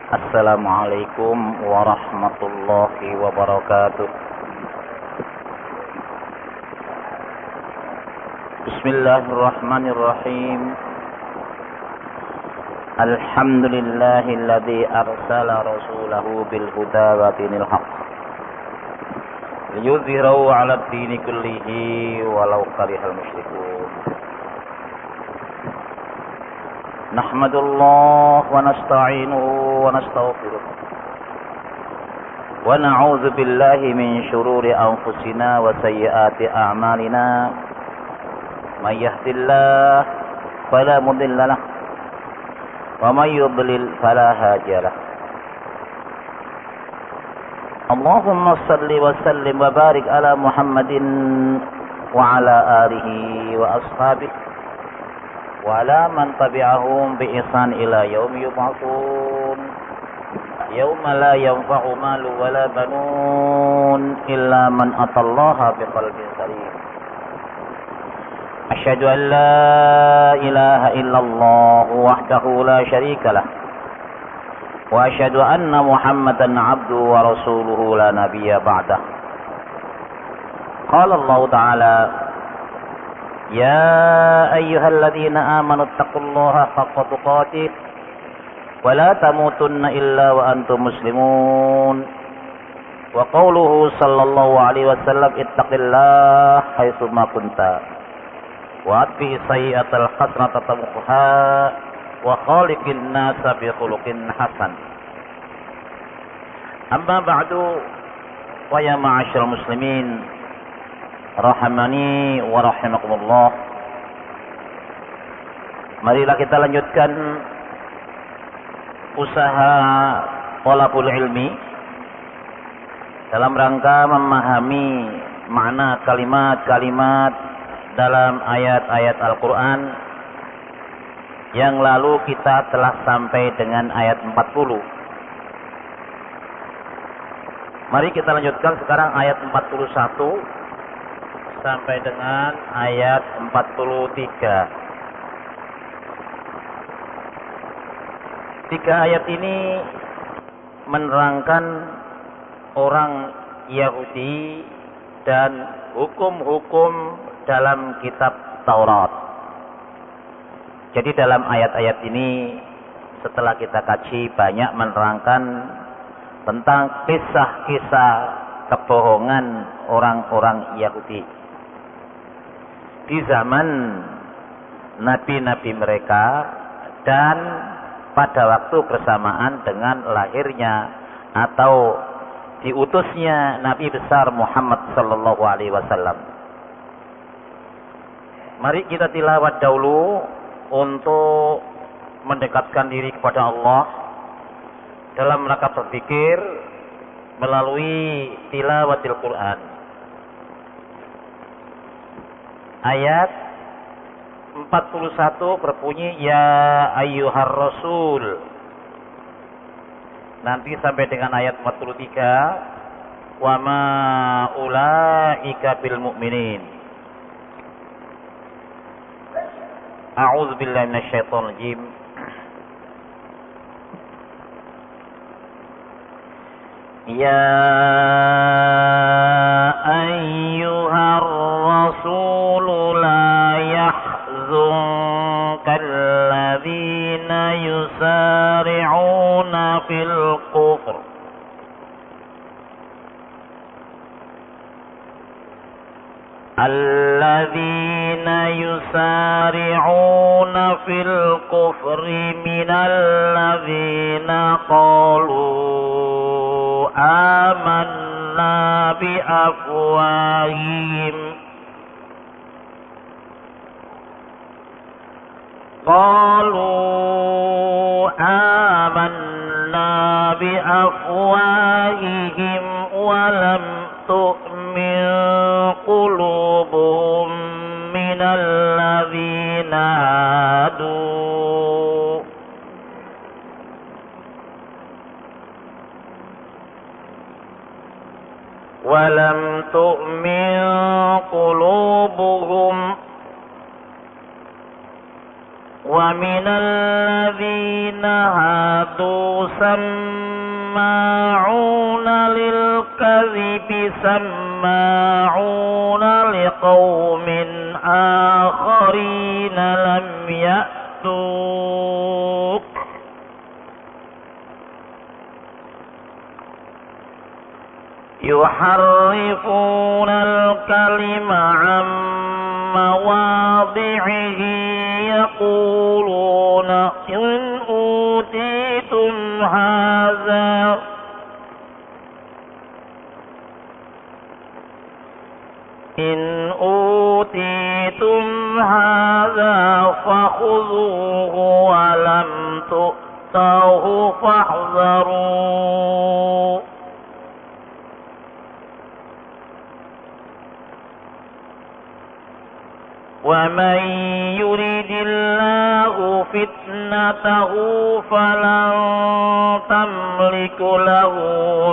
Assalamualaikum warahmatullahi wabarakatuh. Bismillahirrahmanirrahim. Alhamdulillahilladzi arsala rasulahu bil huda wa dinil haqq liyudhhirahu 'ala ad-dini kullihi walau karihal musyrikun. Nahmadullaha wa nasta'inuhu wa nastaghfiruh wa na'udzu billahi min shururi anfusina wa sayyiati a'malina. May yahdihillahu fala mudilla lahu wa may yudlil fala hadiya lahu. Allahumma shalli wa sallim wa barik ala Muhammadin wa ala alihi wa ashabihi wa ala man tabi'ahum bi ihsan ila yaumi yub'atsun yauma la yanfa'u malu wa la banun illa man atallaha biqalbin salim. Asyhadu an la ilaha illallah wahdahu la syarika lah wa asyhadu anna Muhammadan 'abduhu wa rasuluhu la nabiyya ba'dah. Qala Allah ta'ala: Ya ayyuhalladzina amanu taqullaha haqqa tuqatih wa la tamutunna illa wa antum muslimun. Wa qawluhu sallallahu alaihi wasallam ittaqillaha haitsu ma kunta wa atbi sayyi'atal hasanata tamquha wa khaliqin nasa bi khuluqin hasan. Amma ba'du, wa ya ma'asyiral muslimin rahimani wa rahimakumullah. Marilah kita lanjutkan usaha thalabul ilmi dalam rangka memahami makna kalimat-kalimat dalam ayat-ayat Al-Quran. Yang lalu kita telah sampai dengan ayat 40. Mari kita lanjutkan sekarang ayat 41 sampai dengan ayat 43. Tiga ayat ini menerangkan orang Yahudi dan hukum-hukum dalam kitab Taurat. Jadi dalam ayat-ayat ini setelah kita kaji banyak menerangkan tentang kisah-kisah kebohongan orang-orang Yahudi di zaman nabi-nabi mereka dan pada waktu bersamaan dengan lahirnya atau diutusnya Nabi besar Muhammad sallallahu alaihi wasallam. Mari kita tilawat dahulu untuk mendekatkan diri kepada Allah dalam rangka berpikir melalui tilawatil Quran. Ayat 41 berbunyi ya ayyuhar rasul. Nanti sampai dengan ayat 43 wa ma ulaika bil mu'minin. A'udzu billahi minasyaitonir rajim. Ya ayyuhar rasul la yahzunkal ladzina yusari'una fil kufr alladzina yusari'una fil kufri minal ladzina qalu amanna bi afwahihim wa lam tu'min qulubuhum minal ladzina hadu walam tu'min qulubuhum ومن الذين هادوا سماعون للكذب سماعون لقوم آخرين لم يأتوك يحرفون الكلم عن مواضعه يقولون إن أوتيتم هذا فخذوه ولم تؤتوه فاحذروا ومن يرد الله فتنته فلن تملك له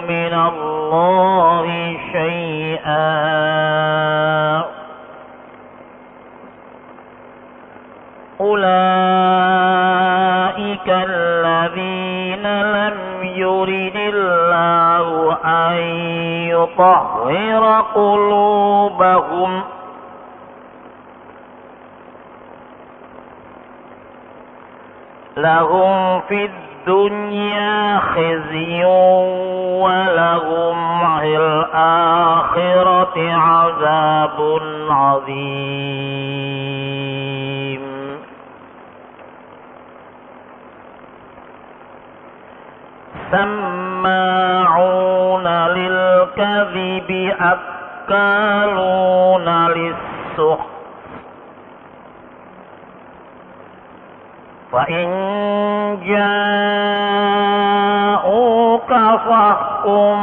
من الله شيئا أولئك الذين لم يرد الله أن يطهر قلوبهم لهم في الدنيا خزي ولهم في الآخرة عذاب عظيم سماعون للكذب أكالون للسحت فإن جاءوك فاحكم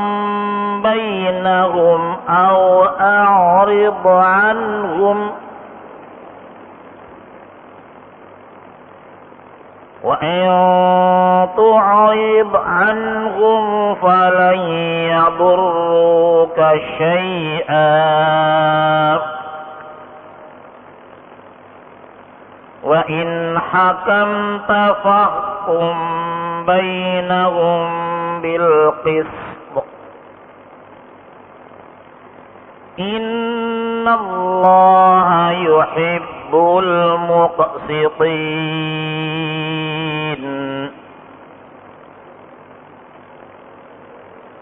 بينهم أو أعرض عنهم وإن تعرض عنهم فلن يضروك شيئا وإن حكمت فاحكم بينهم بالقسط إن الله يحب المقسطين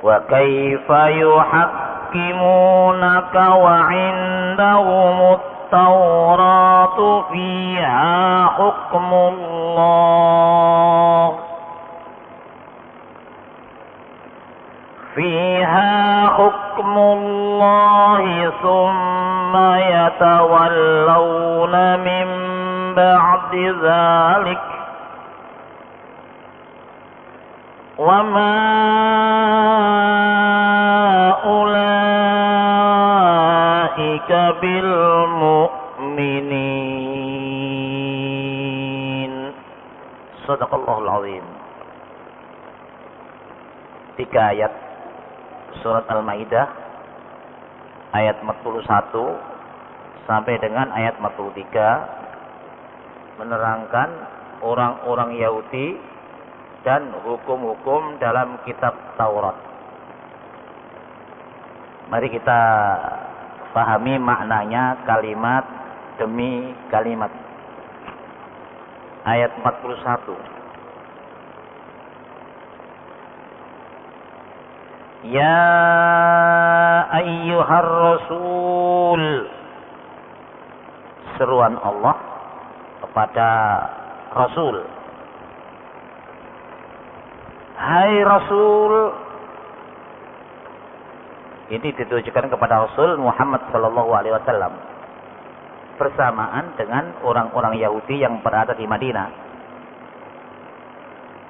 وكيف يحكمونك وعندهم التوراة فيها حكم الله ثم يتولون من بعد ذلك وما أولئك بالمؤمنين. Sadaqallahul azim. 3 ayat surat Al-Maidah ayat 41 sampai dengan ayat 43 menerangkan orang-orang Yahudi dan hukum-hukum dalam kitab Taurat. Mari kita pahami maknanya kalimat demi kalimat. Ayat 41. Ya ayyuhar rasul, seruan Allah kepada Rasul. Hai Rasul, ini ditujukan kepada Rasul Muhammad sallallahu alaihi wasallam bersamaan dengan orang-orang Yahudi yang berada di Madinah.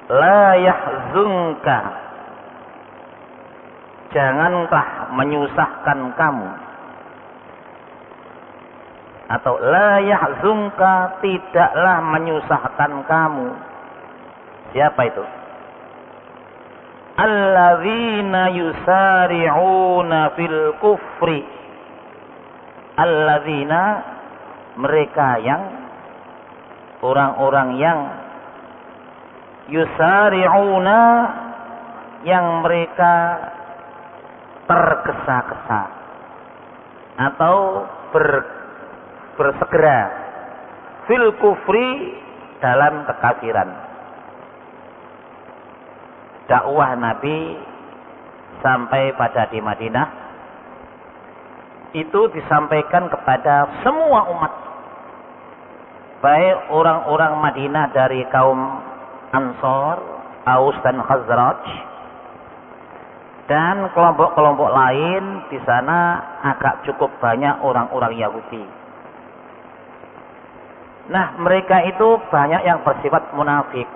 La yahzunka, janganlah menyusahkan kamu, atau la yahzunka, tidaklah menyusahkan kamu. Siapa itu? Alladzina yusari'una fil kufri, alladzina, mereka yang orang-orang yang yusari'una, yang mereka tergesa-gesa atau bersegera fil kufri, dalam kekafiran. Dakwah Nabi sampai pada di Madinah itu disampaikan kepada semua umat, baik orang-orang Madinah dari kaum Ansor, Aus dan Khazraj, dan kelompok-kelompok lain. Di sana agak cukup banyak orang-orang Yahudi. Nah, mereka itu banyak yang bersifat munafik.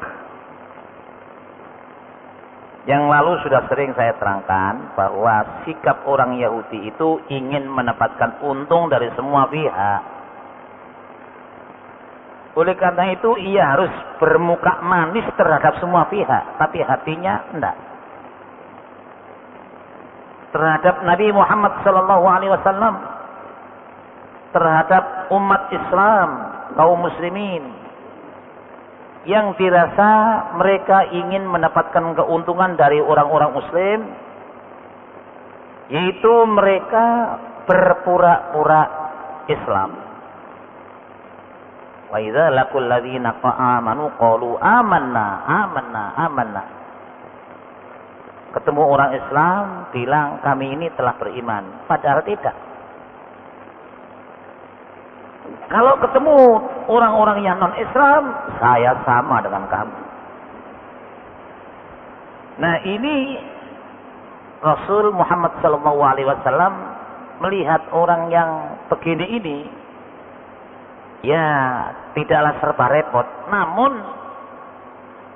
Yang lalu sudah sering saya terangkan bahwa sikap orang Yahudi itu ingin mendapatkan untung dari semua pihak. Oleh karena itu ia harus bermuka manis terhadap semua pihak, tapi hatinya enggak. Terhadap Nabi Muhammad SAW, terhadap umat Islam, kaum muslimin, yang dirasa mereka ingin mendapatkan keuntungan dari orang-orang muslim, yaitu mereka berpura-pura Islam. Wa idza laqul ladzina amanu qalu amanna. Ketemu orang Islam bilang kami ini telah beriman, padahal tidak. Kalau ketemu orang-orang yang non-Islam, saya sama dengan kamu. Nah, ini Rasul Muhammad SAW melihat orang yang begini ini, ya tidaklah serba repot, namun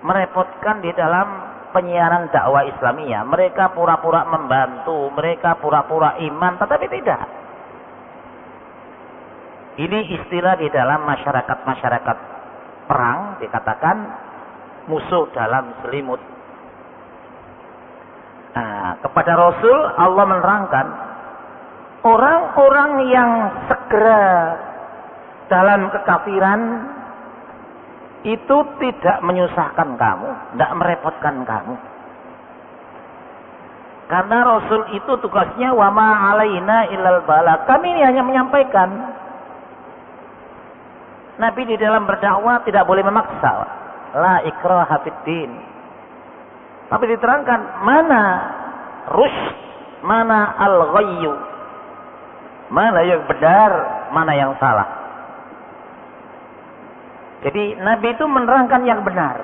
merepotkan di dalam penyiaran dakwah Islamiyah. Mereka pura-pura membantu, mereka pura-pura iman, tetapi tidak. Ini istilah di dalam masyarakat perang dikatakan musuh dalam selimut. Nah, kepada Rasul Allah menerangkan orang-orang yang segera dalam kekafiran itu tidak menyusahkan kamu, tidak merepotkan kamu. Karena Rasul itu tugasnya wa ma alaina illal bala. Kami ini hanya menyampaikan. Nabi di dalam berdakwah tidak boleh memaksa. La ikraha fiddin. Tapi diterangkan mana rusyd, mana al-ghayyu. Mana yang benar, mana yang salah. Jadi Nabi itu menerangkan yang benar,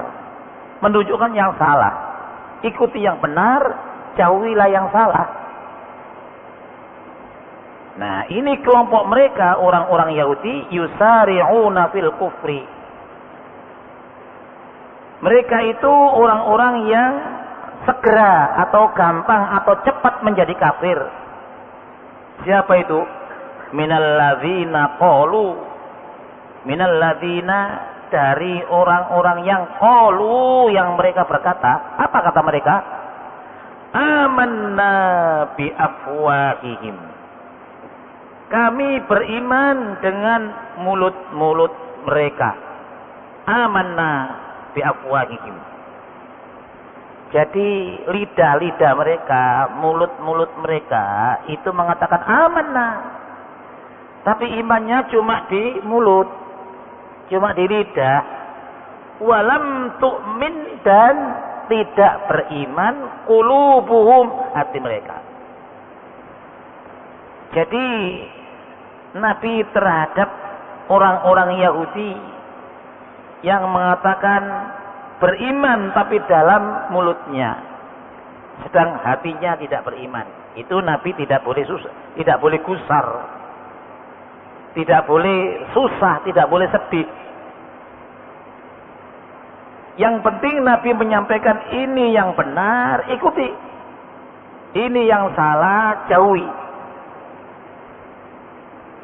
menunjukkan yang salah. Ikuti yang benar, jauhilah yang salah. Nah, ini kelompok mereka, orang-orang Yahudi, yusari'una fil kufri. Mereka itu orang-orang yang segera atau gampang atau cepat menjadi kafir. Siapa itu? Minalladzina qalu, minalladzina, dari orang-orang yang qalu, yang mereka berkata, apa kata mereka? Amanna bi afwahihim. Kami beriman dengan mulut-mulut mereka. Amanna bi afwahihim. Jadi lidah-lidah mereka, mulut-mulut mereka itu mengatakan amanna. Tapi imannya cuma di mulut, cuma di lidah. Walam tu'min, dan tidak beriman qulubuhum, hati mereka. Jadi Nabi terhadap orang-orang Yahudi yang mengatakan beriman tapi dalam mulutnya, sedang hatinya tidak beriman, itu Nabi tidak boleh susah, tidak boleh gusar, tidak boleh susah, tidak boleh sedih. Yang penting Nabi menyampaikan ini yang benar, ikuti. Ini yang salah, jauhi.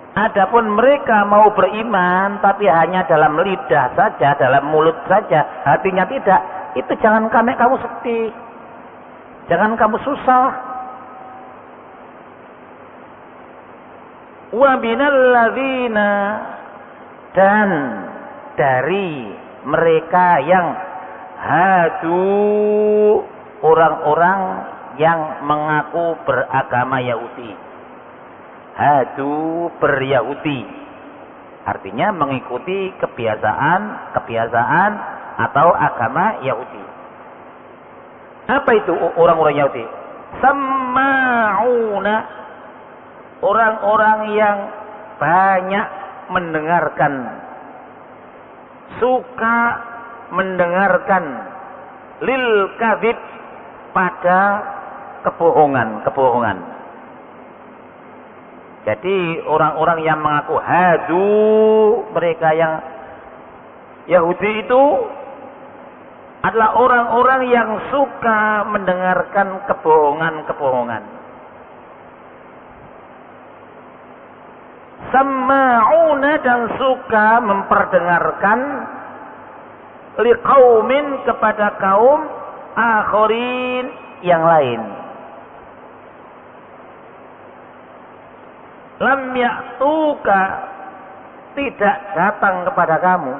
Adapun mereka mau beriman tapi hanya dalam lidah saja, dalam mulut saja, hatinya tidak, itu jangan kamu sedih, jangan kamu susah. Wa minal ladzina, dan dari mereka yang hadu, orang-orang yang mengaku beragama Yahudi. Hadu, beryahudi, artinya mengikuti kebiasaan atau agama Yahudi. Apa itu orang-orang Yahudi? Sama'una, orang-orang yang banyak mendengarkan, suka mendengarkan, lil kadzib, pada kebohongan. Jadi orang-orang yang mengaku hadu, mereka yang Yahudi itu adalah orang-orang yang suka mendengarkan kebohongan. Sama'una, dan suka memperdengarkan liqaumin, kepada kaum akhirin yang lain. Lam ya'tuka, tidak datang kepada kamu.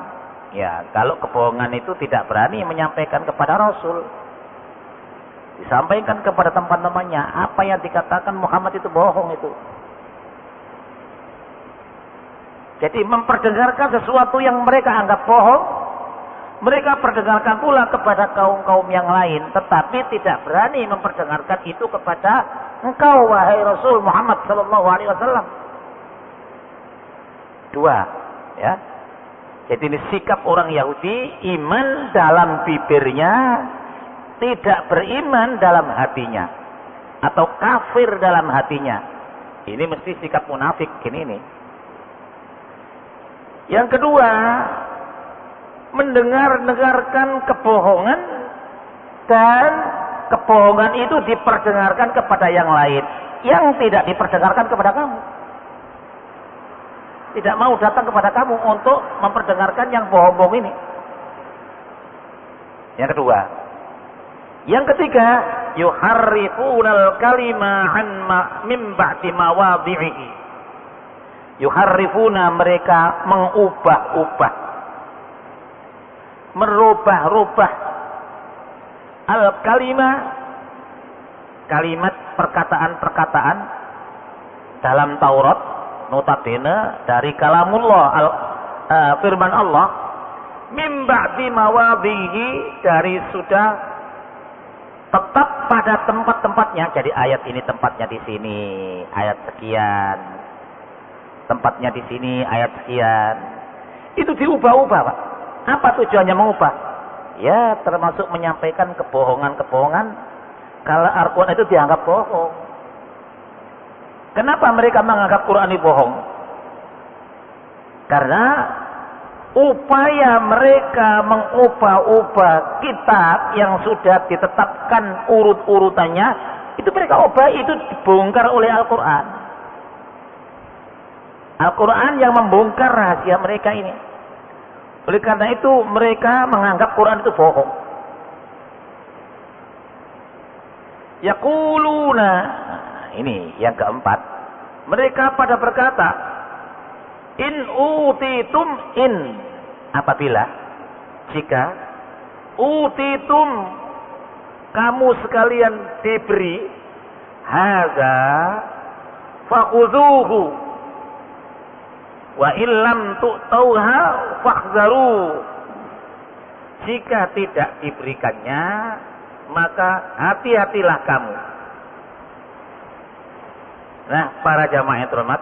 Ya, kalau kebohongan itu tidak berani menyampaikan kepada Rasul, disampaikan kepada teman-temannya, apa yang dikatakan Muhammad itu bohong itu. Jadi memperdengarkan sesuatu yang mereka anggap bohong, mereka perdengarkan pula kepada kaum-kaum yang lain, tetapi tidak berani memperdengarkan itu kepada engkau, wahai Rasul Muhammad sallallahu alaihi wasallam. Dua, ya. Jadi ini sikap orang Yahudi, iman dalam bibirnya, tidak beriman dalam hatinya, atau kafir dalam hatinya. Ini mesti sikap munafik ini. Yang kedua, mendengarkan kebohongan, dan kebohongan itu diperdengarkan kepada yang lain yang tidak diperdengarkan kepada kamu. Tidak mau datang kepada kamu untuk memperdengarkan yang bohong-bohong ini. Yang kedua. Yang ketiga, yuharrifunal kalima min ba'di mawadhi'i. Yuharrifuna, mereka mengubah-ubah, merubah-rubah al-kalimah, kalimat perkataan-perkataan dalam Taurat, notabene dari kalamullah, firman Allah, mim ba'di mawadhihi, dari sudah tetap pada tempat-tempatnya. Jadi ayat ini tempatnya di sini, ayat sekian. Tempatnya di sini, ayat sekian. Itu diubah-ubah, Pak. Apa tujuannya mengubah? Ya, termasuk menyampaikan kebohongan-kebohongan kalau Al-Quran itu dianggap bohong. Kenapa mereka menganggap Quran ini bohong? Karena upaya mereka mengubah-ubah kitab yang sudah ditetapkan urut-urutannya, itu mereka ubah, itu dibongkar oleh Al-Quran. Al-Quran yang membongkar rahasia mereka ini. Oleh karena itu mereka menganggap Quran itu bohong. Yaquluna, ini yang keempat, mereka pada berkata, in utitum, apabila, jika utitum, kamu sekalian diberi, hadza fakhudhuhu, wa illam tu'tauha fakhzaru. Jika tidak diberikannya, maka hati-hatilah kamu. Nah, para jamaah yang terhormat,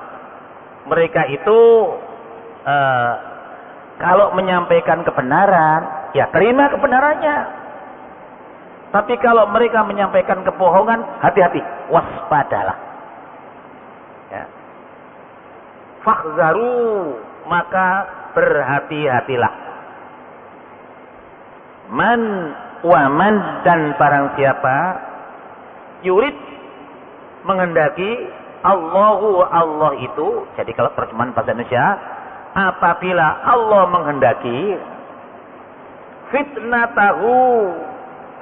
mereka itu kalau menyampaikan kebenaran, ya terima kebenarannya. Tapi kalau mereka menyampaikan kebohongan, hati-hati, waspadalah. Ya. Fakhzaru, maka berhati-hatilah. Man wa man, dan barang siapa yurid, menghendaki, Allahu, Allah itu, jadi kalau terjemahan bahasa Indonesia, apabila Allah menghendaki, fitnatahu,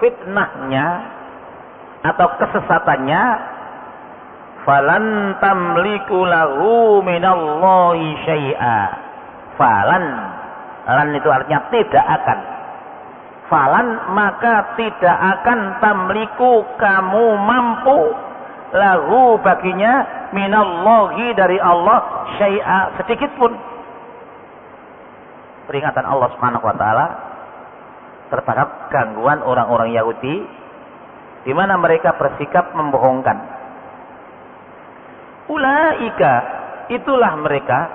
fitnahnya atau kesesatannya, falan tamliku lahu minallahi syai'a. Falan, Lan itu artinya tidak akan. Falan maka tidak akan tamliku kamu mampu lahu baginya minallahi dari Allah syai'a sedikit pun. Peringatan Allah Subhanahu wa taala terhadap gangguan orang-orang Yahudi di mana mereka bersikap membohongkan. Ulaika itulah mereka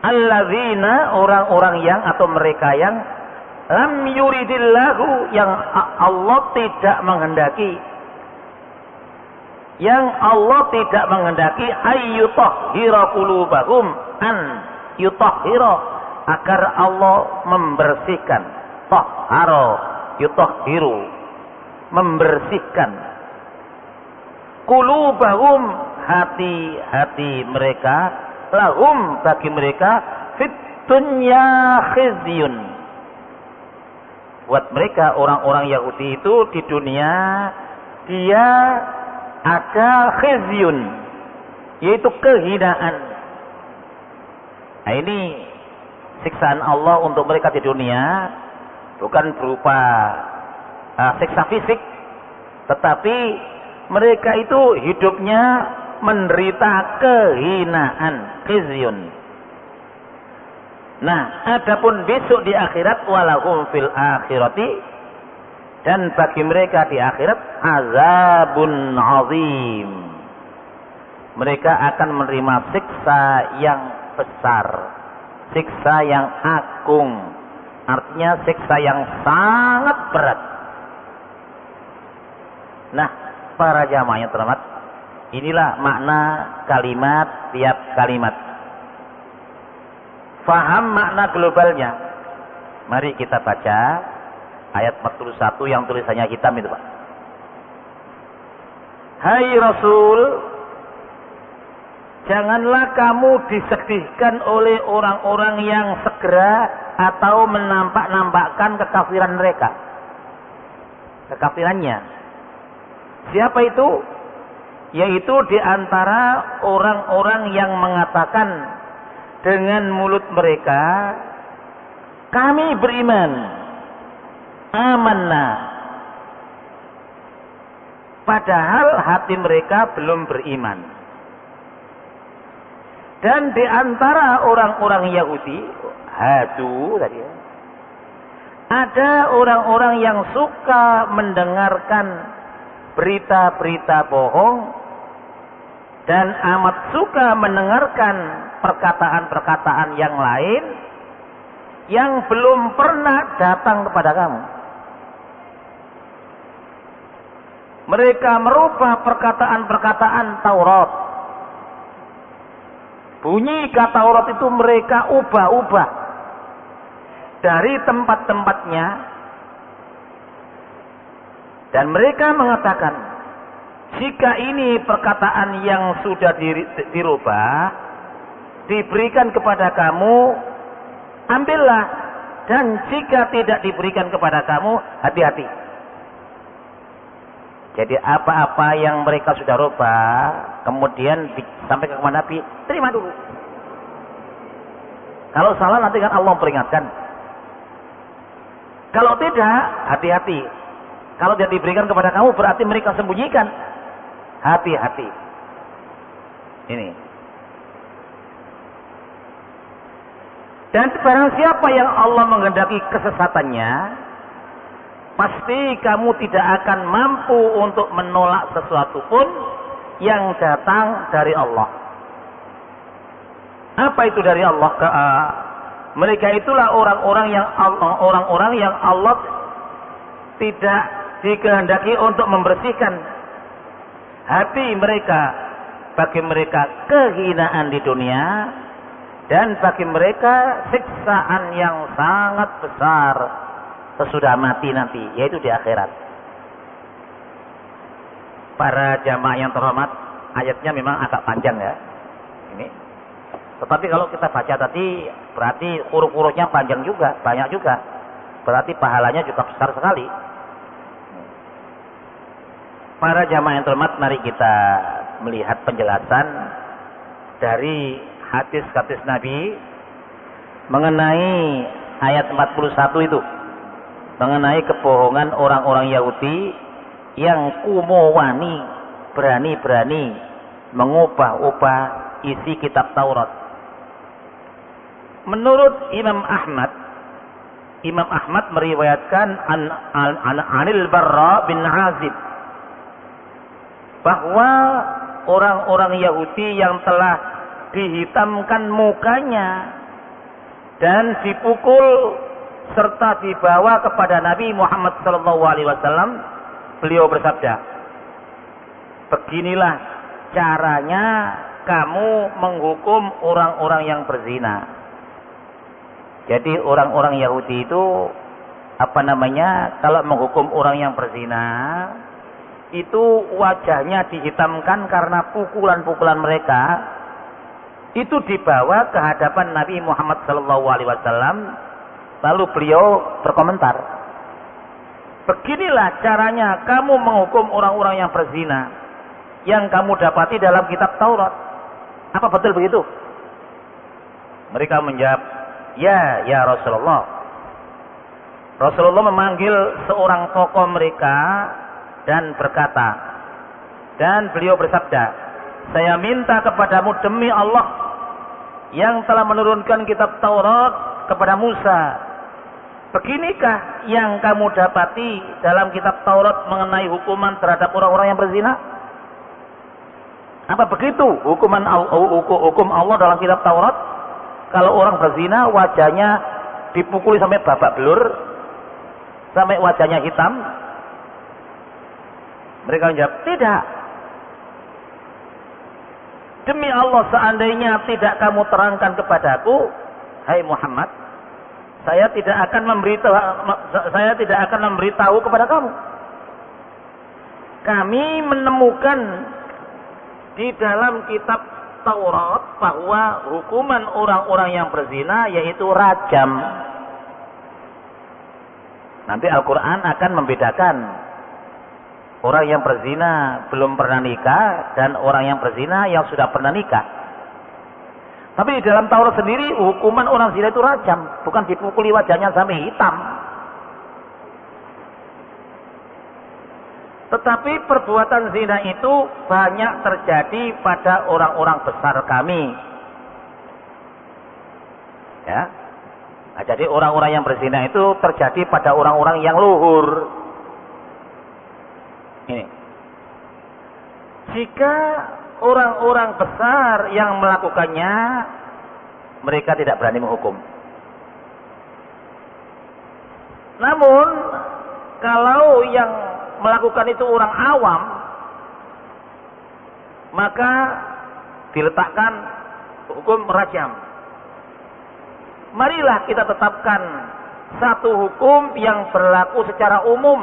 alladzina orang-orang yang atau mereka yang lam yuridillahu yang Allah tidak menghendaki ayyutahhira qulubahum an yutahhira agar Allah membersihkan tahhara yutahhiru membersihkan qulubahum hati-hati mereka lahum bagi mereka fit dunya khizyun buat mereka orang-orang Yahudi itu di dunia dia ada khizyun yaitu kehinaan. Nah ini siksaan Allah untuk mereka di dunia bukan berupa siksa fisik, tetapi mereka itu hidupnya menderita kehinaan, khizyun. Nah, adapun besok di akhirat walahum fil akhirati dan bagi mereka di akhirat azabun azim. Mereka akan menerima siksa yang besar, siksa yang agung, artinya siksa yang sangat berat. Nah, para jamaah yang terhormat, inilah makna kalimat tiap kalimat. Faham makna globalnya. Mari kita baca ayat 41 yang tulisannya hitam itu, Pak. Hai Rasul, janganlah kamu disedihkan oleh orang-orang yang segera atau menampak-nampakkan kekafiran mereka. Kekafirannya. Siapa itu? Yaitu di antara orang-orang yang mengatakan dengan mulut mereka, kami beriman, amanna. Padahal hati mereka belum beriman. Dan di antara orang-orang Yahudi, hadu tadi ya, ada orang-orang yang suka mendengarkan berita-berita bohong dan amat suka mendengarkan perkataan-perkataan yang lain yang belum pernah datang kepada kamu. Mereka merubah perkataan-perkataan Taurat. Bunyi kata Taurat itu mereka ubah-ubah dari tempat-tempatnya. Dan mereka mengatakan, jika ini perkataan yang sudah dirubah, diberikan kepada kamu, ambillah. Dan jika tidak diberikan kepada kamu, hati-hati. Jadi apa-apa yang mereka sudah rubah, kemudian disampaikan kepada Nabi, terima dulu. Kalau salah nanti kan Allah peringatkan. Kalau tidak, hati-hati. Kalau tidak diberikan kepada kamu, berarti mereka sembunyikan. Hati-hati. Ini. Dan barang siapa yang Allah menghendaki kesesatannya, pasti kamu tidak akan mampu untuk menolak sesuatu pun yang datang dari Allah. Apa itu dari Allah? Mereka itulah orang-orang yang Allah tidak dikehendaki untuk membersihkan hati mereka, bagi mereka kehinaan di dunia dan bagi mereka siksaan yang sangat besar sesudah mati nanti, yaitu di akhirat. Para jamaah yang terhormat, ayatnya memang agak panjang ya ini, tetapi kalau kita baca tadi berarti huruf-hurufnya panjang juga, banyak juga, berarti pahalanya juga besar sekali. Para jamaah yang terhormat, mari kita melihat penjelasan dari hadis-hadis Nabi mengenai ayat 41 itu, mengenai kebohongan orang-orang Yahudi yang kumowani berani-berani mengubah-ubah isi kitab Taurat. Menurut Imam Ahmad meriwayatkan Anil Barra bin Azib bahwa orang-orang Yahudi yang telah dihitamkan mukanya dan dipukul serta dibawa kepada Nabi Muhammad SAW, beliau bersabda, beginilah caranya kamu menghukum orang-orang yang berzina. Jadi orang-orang Yahudi itu kalau menghukum orang yang berzina itu wajahnya dihitamkan karena pukulan-pukulan mereka itu dibawa ke hadapan Nabi Muhammad SAW, lalu beliau berkomentar, beginilah caranya kamu menghukum orang-orang yang berzina yang kamu dapati dalam kitab Taurat. Apa betul begitu? Mereka menjawab, ya Rasulullah. Rasulullah memanggil seorang tokoh mereka dan berkata, dan beliau bersabda, saya minta kepadamu demi Allah yang telah menurunkan kitab Taurat kepada Musa, beginikah yang kamu dapati dalam kitab Taurat mengenai hukuman terhadap orang-orang yang berzina? Apa begitu hukum Allah dalam kitab Taurat? Kalau orang berzina wajahnya dipukuli sampai babak belur, sampai wajahnya hitam? Mereka menjawab, tidak. Demi Allah, seandainya tidak kamu terangkan kepadaku, hai Muhammad, saya tidak akan memberitahu kepada kamu. Kami menemukan di dalam kitab Taurat bahwa hukuman orang-orang yang berzina yaitu rajam. Nanti Al-Quran akan membedakan orang yang berzina belum pernah nikah dan orang yang berzina yang sudah pernah nikah. Tapi di dalam Taurat sendiri hukuman orang zina itu rajam, bukan dipukuli wajahnya sampai hitam. Tetapi perbuatan zina itu banyak terjadi pada orang-orang besar kami. Ya. Nah, jadi orang-orang yang berzina itu terjadi pada orang-orang yang luhur. Ini. Jika orang-orang besar yang melakukannya, mereka tidak berani menghukum. Namun, kalau yang melakukan itu orang awam, maka diletakkan hukum rajam. Marilah kita tetapkan satu hukum yang berlaku secara umum,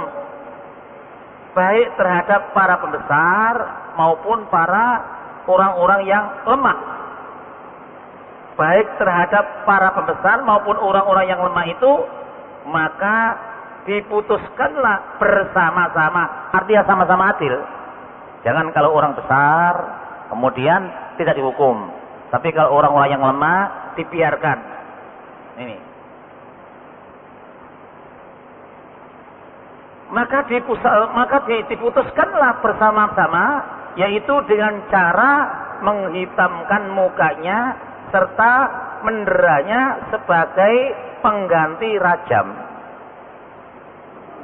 baik terhadap para pembesar maupun para orang-orang yang lemah. Baik terhadap para pembesar maupun orang-orang yang lemah itu, maka diputuskanlah bersama-sama, artinya sama-sama adil. Jangan kalau orang besar kemudian tidak dihukum, tapi kalau orang-orang yang lemah dibiarkan. Ini. Maka diputuskanlah bersama-sama, yaitu dengan cara menghitamkan mukanya serta menderanya sebagai pengganti rajam.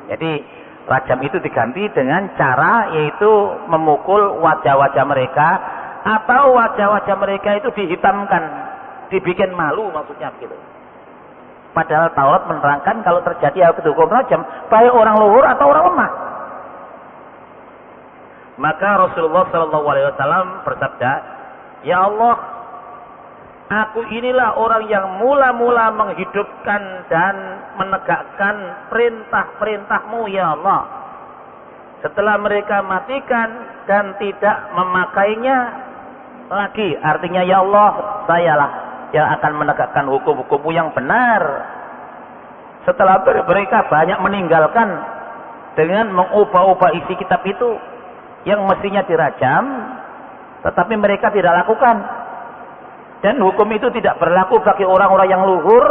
Jadi rajam itu diganti dengan cara yaitu memukul wajah-wajah mereka, atau wajah-wajah mereka itu dihitamkan, dibikin malu, maksudnya begitu. Padahal Taurat menerangkan kalau terjadi hal itu hukum rajam, baik orang luhur atau orang lemah. Maka Rasulullah SAW bersabda, ya Allah, aku inilah orang yang mula-mula menghidupkan dan menegakkan perintah-perintahmu ya Allah. Setelah mereka matikan dan tidak memakainya lagi, artinya ya Allah, sayalah yang akan menegakkan hukum-hukummu yang benar. Setelah mereka banyak meninggalkan dengan mengubah-ubah isi kitab itu yang mestinya dirajam, tetapi mereka tidak lakukan. Dan hukum itu tidak berlaku bagi orang-orang yang luhur.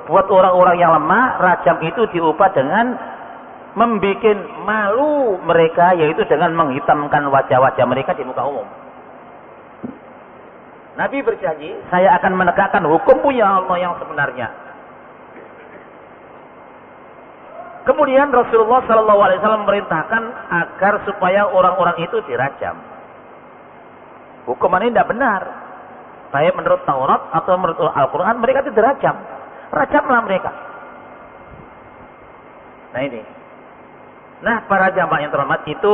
Buat orang-orang yang lemah, rajam itu diubah dengan membikin malu mereka, yaitu dengan menghitamkan wajah-wajah mereka di muka umum. Nabi berjanji, saya akan menegakkan hukum punya Allah yang sebenarnya. Kemudian Rasulullah SAW memerintahkan agar supaya orang-orang itu dirajam. Hukuman ini tidak benar. Baik menurut Taurat atau menurut Al-Quran, mereka itu dirajam. Rajamlah mereka. Nah ini. Nah, para jamaah yang terhormat, itu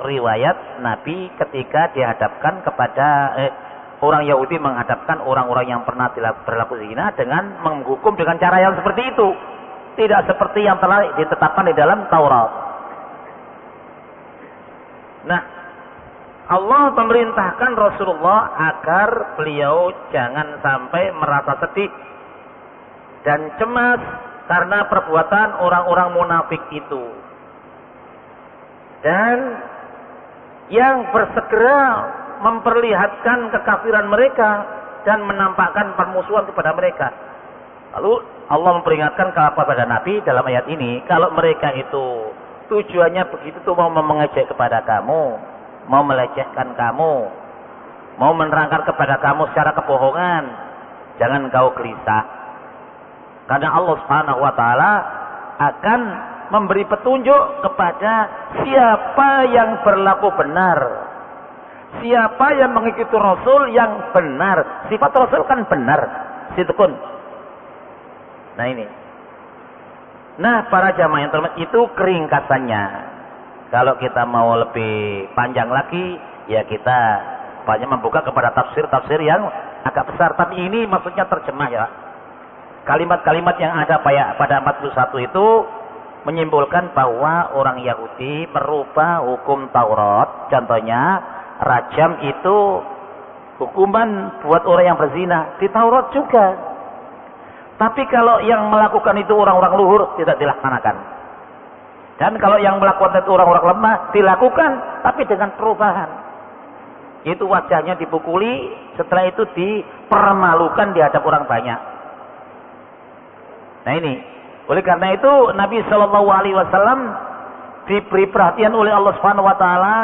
riwayat Nabi ketika dihadapkan kepada orang Yahudi menghadapkan orang-orang yang pernah berlaku zina dengan menghukum dengan cara yang seperti itu. Tidak seperti yang telah ditetapkan di dalam Taurat. Nah, Allah memerintahkan Rasulullah agar beliau jangan sampai merasa sedih dan cemas karena perbuatan orang-orang munafik itu. Dan yang bersegera memperlihatkan kekafiran mereka dan menampakkan permusuhan kepada mereka. Lalu Allah memperingatkan kepada Nabi dalam ayat ini, kalau mereka itu tujuannya begitu tuh mau mengejek kepada kamu, mau melecehkan kamu, mau menerangkan kepada kamu secara kebohongan, jangan kau gelisah. Karena Allah Subhanahu wa taala akan memberi petunjuk kepada siapa yang berlaku benar. Siapa yang mengikuti Rasul yang benar. Sifat Rasul kan benar. Sidqun. Nah ini. Nah, para jamaah yang terhormat, itu keringkasannya. Kalau kita mau lebih panjang lagi, ya kita banyak membuka kepada tafsir-tafsir yang agak besar. Tapi ini maksudnya terjemah ya. Kalimat-kalimat yang ada pada 41 itu menyimpulkan bahwa orang Yahudi merubah hukum Taurat. Contohnya, rajam itu hukuman buat orang yang berzina. Di Taurat juga. Tapi kalau yang melakukan itu orang-orang luhur, tidak dilaksanakan. Dan kalau yang melakukan itu orang-orang lemah, dilakukan, tapi dengan perubahan. Itu wajahnya dipukuli, setelah itu dipermalukan di hadapan orang banyak. Nah ini, oleh karena itu Nabi Shallallahu Alaihi Wasallam diberi perhatian oleh Allah Subhanahu Wa Taala.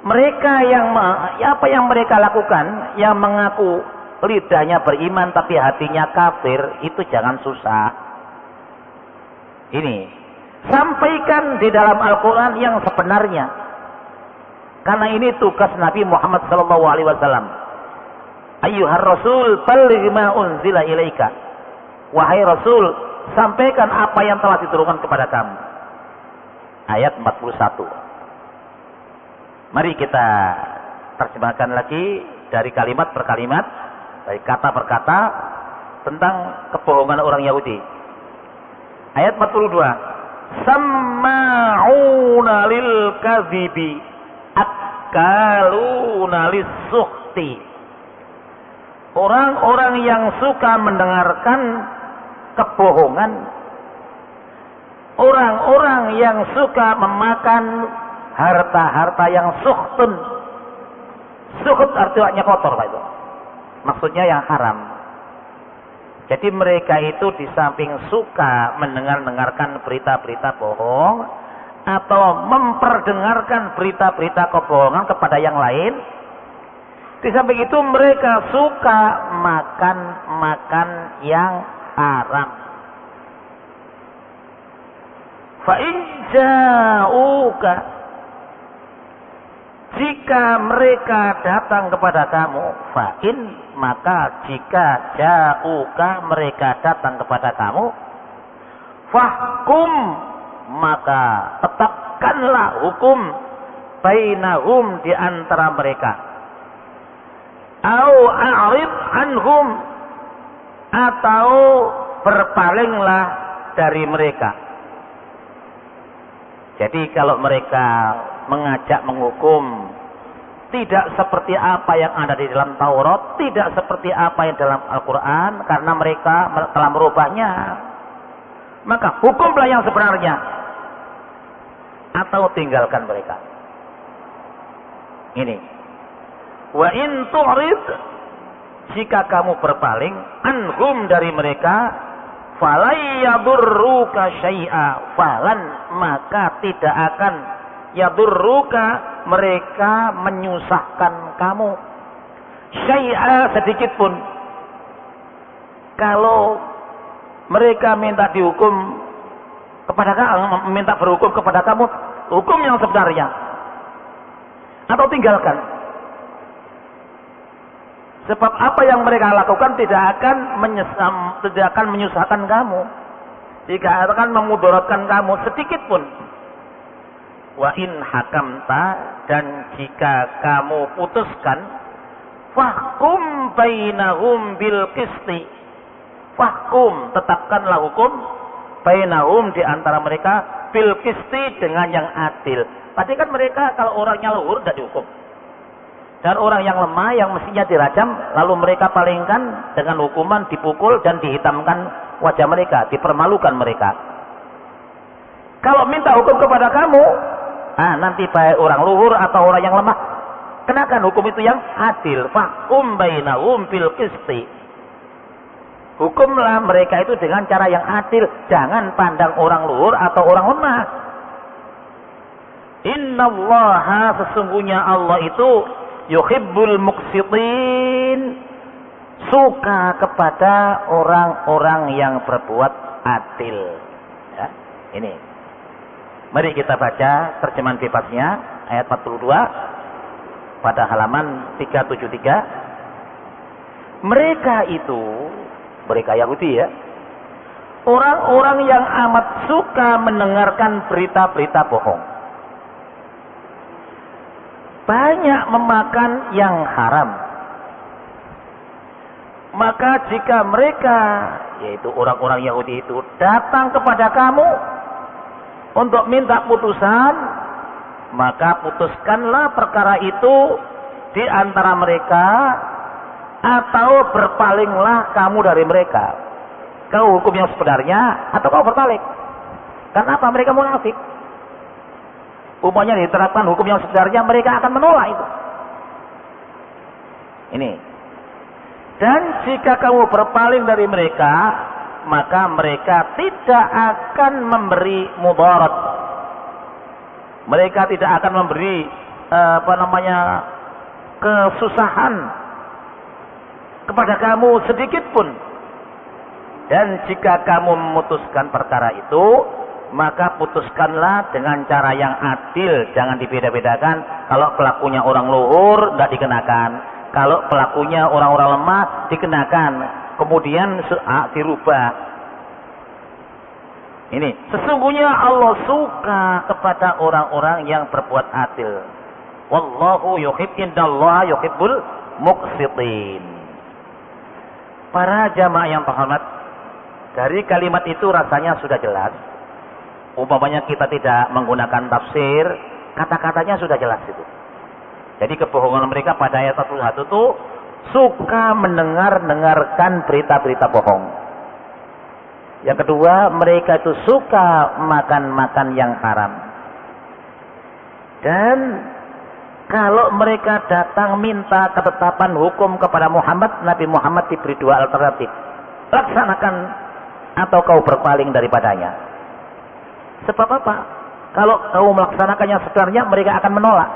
Mereka yang apa yang mereka lakukan, yang mengaku lidahnya beriman tapi hatinya kafir, itu jangan susah. Ini sampaikan di dalam Al-Quran yang sebenarnya. Karena ini tugas Nabi Muhammad Shallallahu Alaihi Wasallam. Ayyuhar Rasul, balligh ma unzila ilaika. Wahai Rasul, sampaikan apa yang telah diturunkan kepada kamu. Ayat 41. Mari kita terjemahkan lagi dari kalimat per kalimat, dari kata per kata tentang kebohongan orang Yahudi. Ayat 42. Samma'una lil kadhibi akaluna lis-sukhti. Orang-orang yang suka mendengarkan kebohongan, orang-orang yang suka memakan harta-harta yang sukhtun. Sukht artinya kotor, Pak itu. Maksudnya yang haram. Jadi mereka itu di samping suka mendengarkan berita-berita bohong atau memperdengarkan berita-berita kebohongan kepada yang lain, di samping itu mereka suka makan yang haram. Fa in ja'uka, jika mereka datang kepada kamu, fa in, maka jika ja'uka mereka datang kepada kamu, fahkum, maka tetapkanlah hukum bainahum di antara mereka. Au a'rid anhum, atau berpalinglah dari mereka. Jadi kalau mereka mengajak menghukum tidak seperti apa yang ada di dalam Taurat, tidak seperti apa yang dalam Al-Quran, karena mereka telah merubahnya, maka hukumlah yang sebenarnya, atau tinggalkan mereka. Ini. Wa in tu'rid, jika kamu berpaling anhum dari mereka, falai yadurruka syai'a, falan maka tidak akan yadurruka mereka menyusahkan kamu syai'a sedikit pun. Kalau mereka minta dihukum kepada kamu, minta berhukum kepada kamu, hukum yang sebenarnya atau tinggalkan. Sebab apa yang mereka lakukan tidak akan menyusahkan kamu, tidak akan memudaratkan kamu sedikit pun. Wa in hakamta, dan jika kamu putuskan, fahkum bainahum bil qisti, fahkum tetapkanlah hukum, bainahum di antara mereka, bil qisti dengan yang adil. Tadi kan mereka kalau orangnya luhur tidak dihukum, dan orang yang lemah yang mestinya dirajam, lalu mereka palingkan dengan hukuman dipukul dan dihitamkan wajah mereka, dipermalukan mereka. Kalau minta hukum kepada kamu, nanti baik orang luhur atau orang yang lemah, kenakan hukum itu yang adil. Fahkum bainahum bil qisti, hukumlah mereka itu dengan cara yang adil, jangan pandang orang luhur atau orang lemah. Innallaha, sesungguhnya Allah itu yuhibbul muqsitin, suka kepada orang-orang yang berbuat adil. Ya, ini. Mari kita baca terjemahan bebasnya ayat 42 pada halaman 373. Mereka itu, mereka Yahudi ya, orang-orang yang amat suka mendengarkan berita-berita bohong, banyak memakan yang haram. Maka jika mereka, yaitu orang-orang Yahudi itu, datang kepada kamu untuk minta putusan, maka putuskanlah perkara itu di antara mereka, atau berpalinglah kamu dari mereka. Kau hukum yang sebenarnya atau kau berpaling. Kenapa? Mereka munafik. Umpamanya diterapkan hukum yang sebenarnya, mereka akan menolak itu. Ini. Dan jika kamu berpaling dari mereka, maka mereka tidak akan memberi mudarat. Mereka tidak akan memberi kesusahan kepada kamu sedikit pun. Dan jika kamu memutuskan perkara itu, maka putuskanlah dengan cara yang adil, jangan dibeda-bedakan. Kalau pelakunya orang luhur tidak dikenakan, kalau pelakunya orang-orang lemah dikenakan, kemudian dirubah. Ini sesungguhnya Allah suka kepada orang-orang yang berbuat adil. Wallahu innallaha yuhibbul muqsitin. Para jamaah yang terhormat, dari kalimat itu rasanya sudah jelas. Umpamanya kita tidak menggunakan tafsir, kata-katanya sudah jelas itu. Jadi kebohongan mereka pada ayat 41 itu suka mendengarkan berita-berita bohong. Yang kedua, mereka itu suka makan yang haram. Dan kalau mereka datang minta ketetapan hukum kepada Muhammad, Nabi Muhammad diberi dua alternatif. Laksanakan atau kau berpaling daripadanya. Sebab apa? Kalau kau melaksanakannya sebenarnya, mereka akan menolak.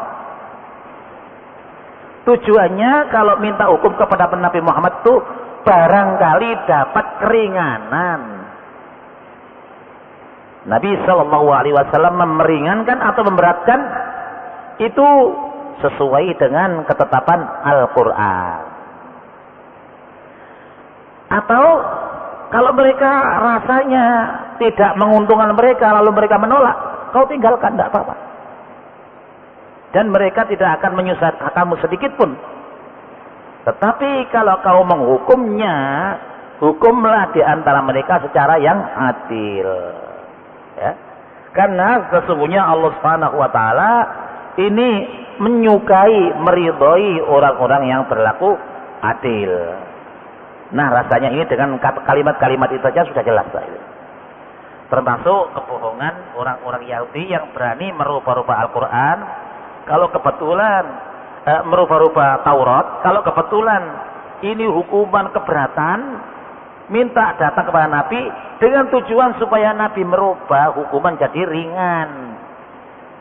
Tujuannya kalau minta hukum kepada Nabi Muhammad itu barangkali dapat keringanan. Nabi Shallallahu Alaihi Wasallam meringankan atau memberatkan itu sesuai dengan ketetapan Al-Quran. Atau kalau mereka rasanya tidak menguntungkan mereka, lalu mereka menolak, kau tinggalkan, tidak apa-apa. Dan mereka tidak akan menyusahkan kamu sedikit pun. Tetapi kalau kau menghukumnya, hukumlah di antara mereka secara yang adil. Ya. Karena sesungguhnya Allah Subhanahu wa taala ini menyukai, meridhoi orang-orang yang berlaku adil. Nah, rasanya ini dengan kalimat-kalimat itu saja sudah jelas. Termasuk kebohongan orang-orang Yahudi yang berani merubah-rubah Al-Quran. Kalau kebetulan merubah-rubah Taurat, kalau kebetulan ini hukuman keberatan, minta datang kepada Nabi dengan tujuan supaya Nabi merubah hukuman jadi ringan.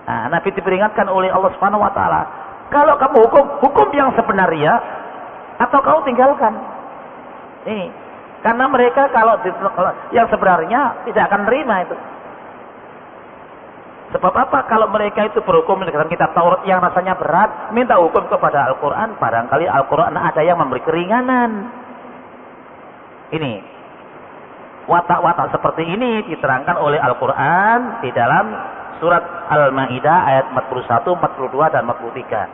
Nah, Nabi diperingatkan oleh Allah Subhanahu wa taala, kalau kamu hukum yang sebenarnya atau kau tinggalkan. Ini karena mereka kalau yang sebenarnya tidak akan nerima itu. Sebab apa? Kalau mereka itu berhukum dengan kitab Taurat yang rasanya berat, minta hukum kepada Al-Quran, barangkali Al-Quran ada yang memberi keringanan. Ini watak-watak seperti ini diterangkan oleh Al-Quran di dalam surat Al-Maidah ayat 41, 42 dan 43.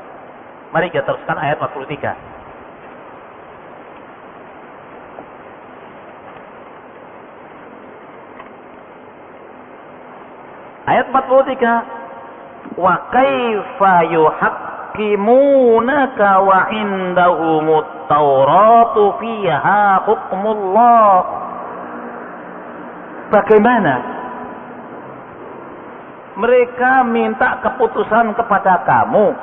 Mari kita teruskan ayat 43. Ayat 43. Wa kaifa yuhaqqimunaka wa indahumut Tauratu fiha hukmullah. Bagaimana mereka minta keputusan kepada kamu,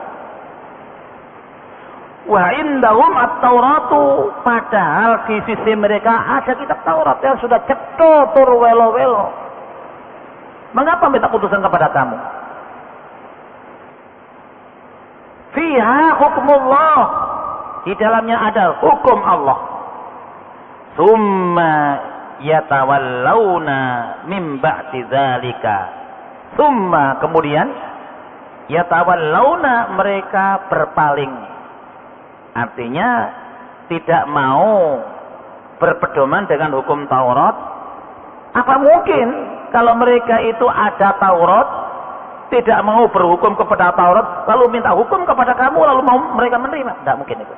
wa indahum at-Tauratu, padahal di sisi mereka ada kitab Taurat yang sudah ceto tur welo-welo. Mengapa minta putusan kepada kamu? Fiha hukmullah, di dalamnya ada hukum Allah. Summa yatawallawna min ba'di dzalika. Summa, kemudian yatawallawna, mereka berpaling. Artinya tidak mau berpedoman dengan hukum Taurat. Apa mungkin kalau mereka itu ada Taurat, tidak mau berhukum kepada Taurat, lalu minta hukum kepada kamu, lalu mau mereka menerima? Tidak mungkin itu.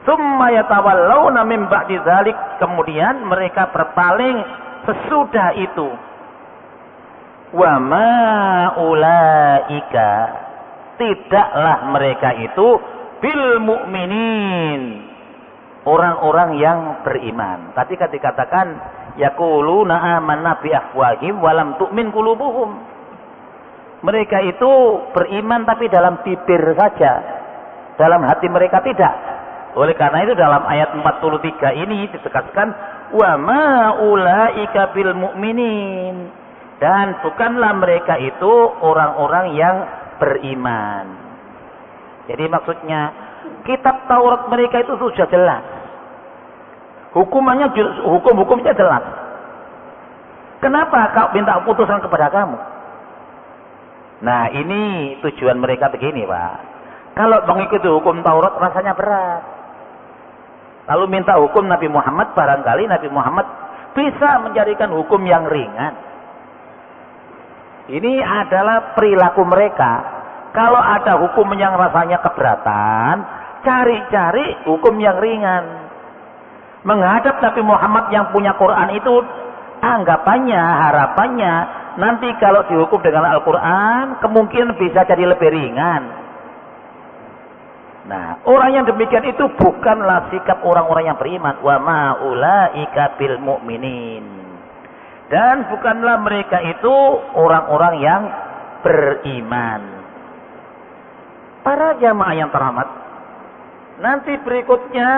Summa yatawallawna min ba'di dzalik, kemudian mereka berpaling sesudah itu. Wa ma ulaika, tidaklah mereka itu bil mu'minin, orang-orang yang beriman. Tadi kan dikatakan yaquluna amanna bi afwahihim wa lam tu'min qulubuhum. Mereka itu beriman tapi dalam bibir saja, dalam hati mereka tidak. Oleh karena itu dalam ayat 43 ini ditegaskan wa ma ulaika bil mu'minin, dan bukanlah mereka itu orang-orang yang beriman. Jadi maksudnya kitab Taurat mereka itu sudah jelas. Hukum-hukumnya jelas. Kenapa kau minta putusan kepada kamu? Nah, ini tujuan mereka begini, Pak. Kalau mengikuti hukum Taurat rasanya berat. Lalu minta hukum Nabi Muhammad, barangkali Nabi Muhammad bisa menjadikan hukum yang ringan. Ini adalah perilaku mereka. Kalau ada hukum yang rasanya keberatan, cari-cari hukum yang ringan. Menghadap Nabi Muhammad yang punya Quran itu, anggapannya, harapannya, nanti kalau dihukum dengan Al-Quran, kemungkinan bisa jadi lebih ringan. Nah, orang yang demikian itu bukanlah sikap orang-orang yang beriman. Wa ma ulaika bil mu'minin. Dan bukanlah mereka itu orang-orang yang beriman. Para jamaah yang terhormat, nanti berikutnya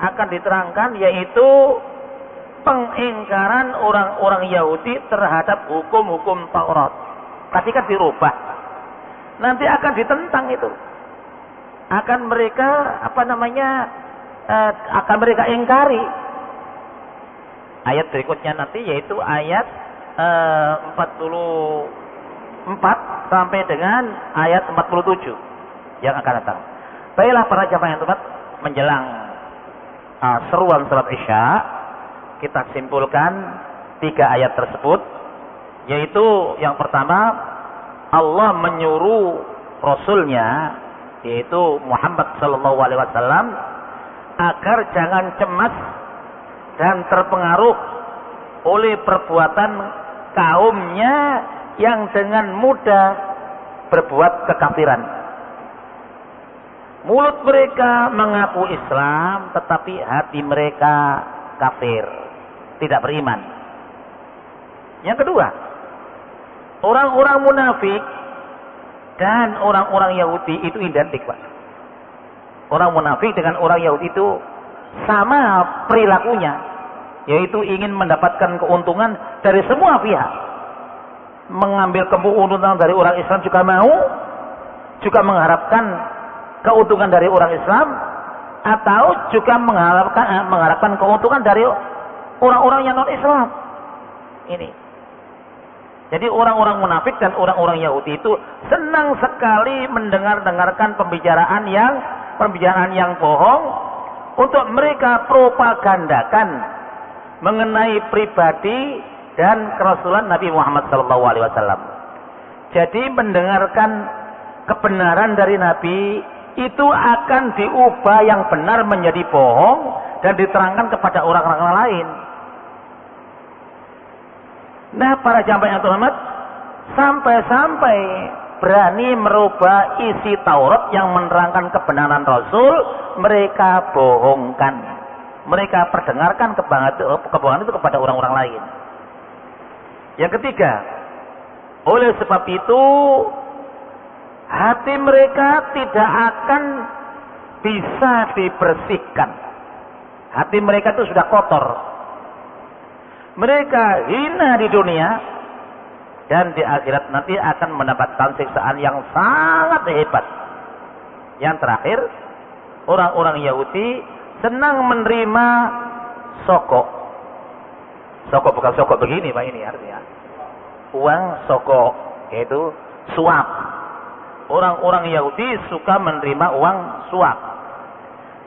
akan diterangkan, yaitu pengingkaran orang-orang Yahudi terhadap hukum-hukum Taurat. Tadi kan dirubah, nanti akan ditentang itu. Akan mereka akan mereka ingkari. Ayat berikutnya nanti yaitu ayat 44 sampai dengan ayat 47 yang akan datang. Baiklah para jamaah yang terhormat, menjelang seruan salat Isya, kita simpulkan 3 ayat tersebut, yaitu yang pertama, Allah menyuruh Rasulnya, yaitu Muhammad sallallahu alaihi wasallam, agar jangan cemas dan terpengaruh oleh perbuatan kaumnya yang dengan mudah berbuat kekafiran. Mulut mereka mengaku Islam, tetapi hati mereka kafir, tidak beriman. Yang kedua, orang-orang munafik dan orang-orang Yahudi itu identik, Pak. Orang munafik dengan orang Yahudi itu sama perilakunya, yaitu ingin mendapatkan keuntungan dari semua pihak. Mengambil keuntungan dari orang Islam juga mau, juga mengharapkan keuntungan dari orang Islam, atau juga mengharapkan keuntungan dari orang-orang yang non-Islam. Ini. Jadi orang-orang munafik dan orang-orang Yahudi itu senang sekali mendengarkan pembicaraan yang bohong untuk mereka propagandakan mengenai pribadi dan kerasulan Nabi Muhammad SAW. Jadi mendengarkan kebenaran dari Nabi itu akan diubah yang benar menjadi bohong dan diterangkan kepada orang-orang lain. Nah, para jamaah yang terhormat, sampai-sampai berani merubah isi Taurat yang menerangkan kebenaran Rasul, mereka bohongkan. Mereka perdengarkan kebohongan itu kepada orang-orang lain. Yang ketiga, oleh sebab itu hati mereka tidak akan bisa dibersihkan. Hati mereka itu sudah kotor. Mereka hina di dunia dan di akhirat nanti akan mendapatkan siksaan yang sangat hebat. Yang terakhir, orang-orang Yahudi senang menerima soko. Soko bukan soko begini Pak, ini artinya uang soko, yaitu suap. Orang-orang Yahudi suka menerima uang suap.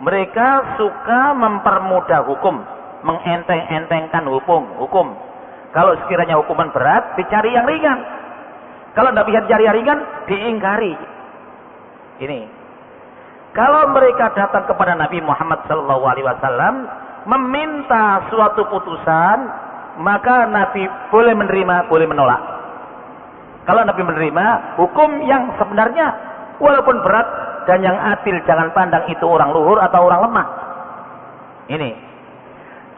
Mereka suka mempermudah hukum, mengenteng-entengkan hukum. Kalau sekiranya hukuman berat, dicari yang ringan. Kalau tidak bisa dicari yang ringan, diingkari. Ini. Kalau mereka datang kepada Nabi Muhammad SAW meminta suatu putusan, maka Nabi boleh menerima, boleh menolak. Kalau Nabi menerima hukum yang sebenarnya walaupun berat dan yang adil, jangan pandang itu orang luhur atau orang lemah. Ini.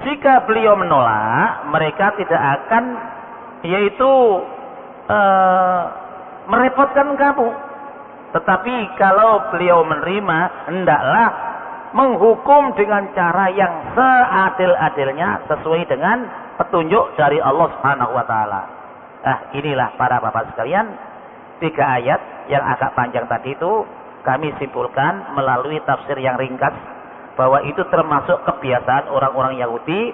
Jika beliau menolak, mereka tidak akan yaitu merepotkan kamu. Tetapi kalau beliau menerima, hendaklah menghukum dengan cara yang seadil-adilnya sesuai dengan petunjuk dari Allah Subhanahu wa taala. Inilah para bapak sekalian, 3 ayat yang agak panjang tadi itu kami simpulkan melalui tafsir yang ringkas bahwa itu termasuk kebiasaan orang-orang Yahudi,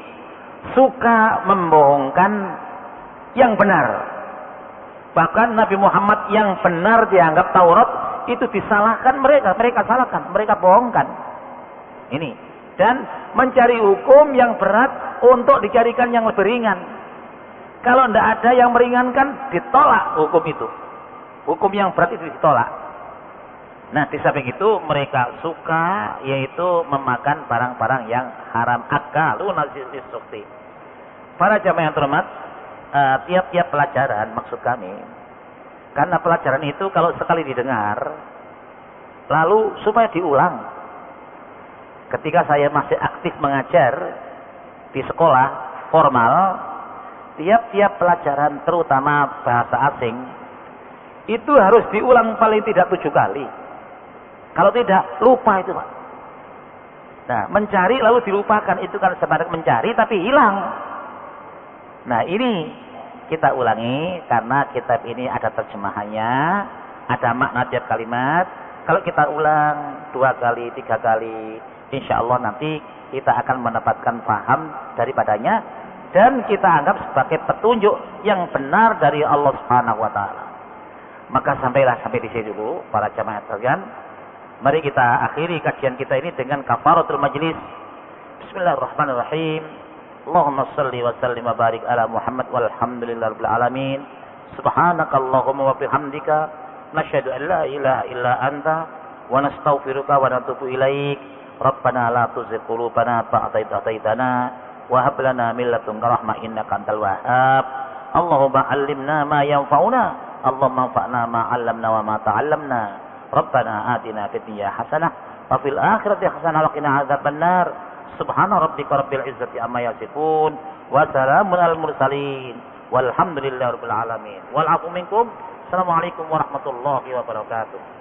suka membohongkan yang benar. Bahkan Nabi Muhammad yang benar dianggap Taurat itu disalahkan mereka salahkan, mereka bohongkan. Ini. Dan mencari hukum yang berat untuk dicarikan yang lebih ringan. Kalau tidak ada yang meringankan, ditolak hukum itu. Hukum yang berat itu ditolak. Nah, di samping itu mereka suka yaitu memakan barang-barang yang haram. Akalu najis sukti. Para jamaah yang terhormat, tiap-tiap pelajaran maksud kami, karena pelajaran itu kalau sekali didengar, lalu supaya diulang. Ketika saya masih aktif mengajar di sekolah formal, tiap-tiap pelajaran terutama bahasa asing itu harus diulang paling tidak 7 kali. Kalau tidak, lupa itu Pak. Nah, mencari lalu dilupakan, itu kan sebenarnya mencari tapi hilang. Nah, ini kita ulangi karena kitab ini ada terjemahannya, ada makna tiap kalimat. Kalau kita ulang 2 kali, 3 kali, insya Allah nanti kita akan mendapatkan paham daripadanya dan kita anggap sebagai petunjuk yang benar dari Allah Subhanahu wa taala. Maka sampai di sini dulu para jamaah sekalian. Mari kita akhiri kajian kita ini dengan kafaratul majlis. Bismillahirrahmanirrahim. Allahumma salli wa sallim wa barik ala Muhammad walhamdulillahirabbil alamin. Subhanakallahumma wa bihamdika nasyhadu an la ilaha illa anta wa nastaghfiruka wa natubu ilaik. Rabbana la tuzigh qulubana ba'da idh hadaytana wa hab lana min ladunka rahmah innaka antal wahhab. Allahumma 'allimna ma yanfa'una. Allahumma anfa'na ma 'allamna wa ma ta'allamna. Rabbana atina fid dunya hasanah wa fil akhirati hasanah wa qina adzabannar. Subhana rabbika rabbil izzati amma yasifun wa salamun alal mursalin walhamdulillahi rabbil alamin. Wal 'afwu minkum. Assalamualaikum warahmatullahi wabarakatuh.